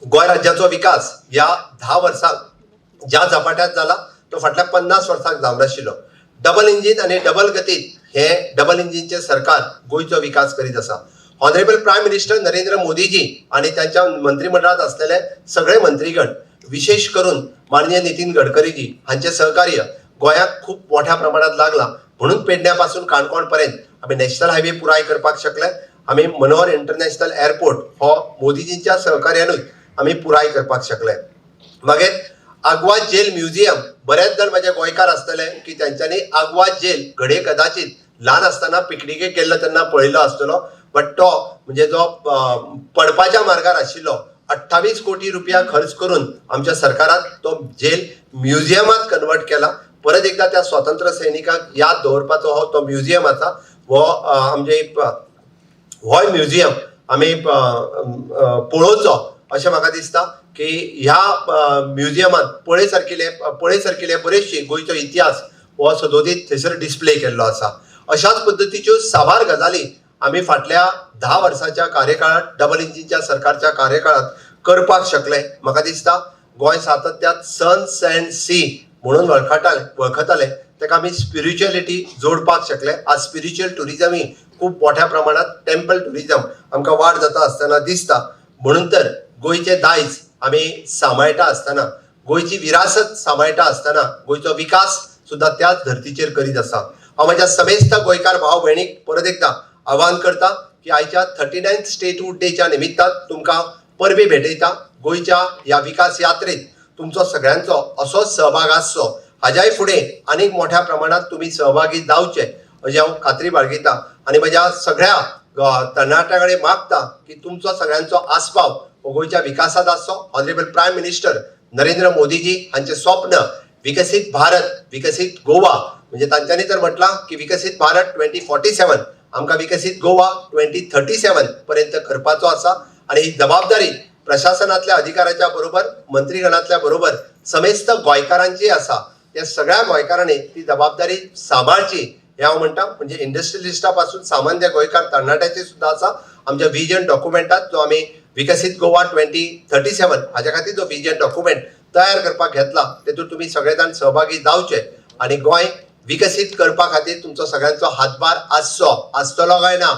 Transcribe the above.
गोय राज्याचो विकास या 10 वर्सांक ज्या झपाट्यात जाला तो फाटल्या 50 वर्सांक जावं नाशिल्लो. डबल इंजिन आणि डबल गतीत हे डबल इंजिनचे सरकार गोयचो विकास करीत आसा. Honourable prime minister Narendra Modiji आणि त्यांच्या मंत्रिमंडळात असलेले सगळे मंत्रीगण, विशेष करून माननीय नितीन गडकरीजी हांचे सहकार्य गोंयाक खूप मोठ्या प्रमाणात लागला. म्हणून पेडण्यापासून काणकोण पर्यंत आम्ही नॅशनल हायवे पुराय करपाक शकले. आम्ही मनोहर इंटरनॅशनल एअरपोर्ट हो मोदीजींच्या सहकार्यानूच आम्ही पुराय करपाक शकले. मागीर आग्वाद जेल म्युझियम, बरेच जण माझे गोंयकार आसतले की त्यांच्यानी आग्वाद जेल घडये कदाचित ल्हान आसतना पिकनिकेक गेल्लो तेन्ना पळयल्लो आसतलो. बट तो म्हणजे जो पडपाच्या मार्गार आशिल्लो 28 कोटी रुपया खर्च करून आमच्या सरकारान तो जेल म्युझियमात कन्वर्ट केला. परत एकदा त्या स्वातंत्र्य सैनिकांक याद दवरपाचो हो तो म्युझियम आसा. हो आमचे हो म्युझियम आमी पळोवचो अशें म्हाका दिसता की ह्या म्युझियमात पळय सारकिले बरेचशे गोंयचो इतिहास हो सदोदीत थंयसर डिस्प्ले केल्लो आसा. अशाच पद्दतीच्यो साबार गजाली आमी फाटल्या 10 वर्सांच्या कार्यकाळात डबल इंजिनच्या सरकारच्या कार्यकाळात करपाक शकले. म्हाका दिसता गोंय सातत्यात सन सँड सी म्हणून वळखताले ताका आमी स्पिरिच्युअलिटी जोडपाक शकले. आज स्पिरिच्युअल टुरिझम ही खूप मोठ्या प्रमाणात टेम्पल टुरिझम आमकां वाड जाता आसतना दिसता. म्हणून तर गोंयचे दायज आमी सांबाळटा आसतना, गोंयची विरासत सांबाळटा आसतना गोंयचो विकास सुद्धा त्याच धर्तीचेर करीत आसा. हांव म्हाज्या समेस्त गोंयकार भाव भयणीक परत एकदा आवाहन करता की आयच्या 39th स्टेटहूड डेच्या निमित्तान तुमकां परबी भेटयता. गोंयच्या ह्या विकास यात्रेत तुमचो सगळ्यांचो असोच सहभाग आसचो. हाज्याय फुडें आनीक मोठ्या प्रमाणात तुमी सहभागी जावचे अशें हांव खात्री बाळगिता. आनी म्हज्या सगळ्या तरणाट्यां कडेन मागता की तुमचो सगळ्यांचो आस्पाव हो गोंयच्या विकासात आसचो. Honourable prime minister Narendra Modiji हांचे स्वप्न विकसीत भारत, विकसीत गोवा, म्हणजे तांच्यांनी तर म्हटलां की विकसीत भारत 2047 आमकां विकसीत गोवा 2037 पर्यंत करपाचो आसा. आणि ही जबाबदारी प्रशासनातल्या अधिकाऱ्याच्या बरोबर, मंत्रीगणातल्या बरोबर समेस्त गोंयकारांची आसा. त्या सगळ्या गोंयकारांनी ती जबाबदारी सांबाळची हे हांव म्हणटा. म्हणजे इंडस्ट्रियलिस्टा पासून सामान्य गोंयकार तरणाट्याची सुद्धा आसा. आमच्या विजन डॉक्युमेंटात जो आमी विकसीत गोवा 2037 हाज्या खातीर जो विजन डॉक्युमेंट तयार करपाक घेतला तेतूंत तुमी सगळे जाण सहभागी जावचे आणि गोंय विकसीत करपा खातीर तुमचो सगळ्यांचो हातभार आसचो, आसतलो काय ना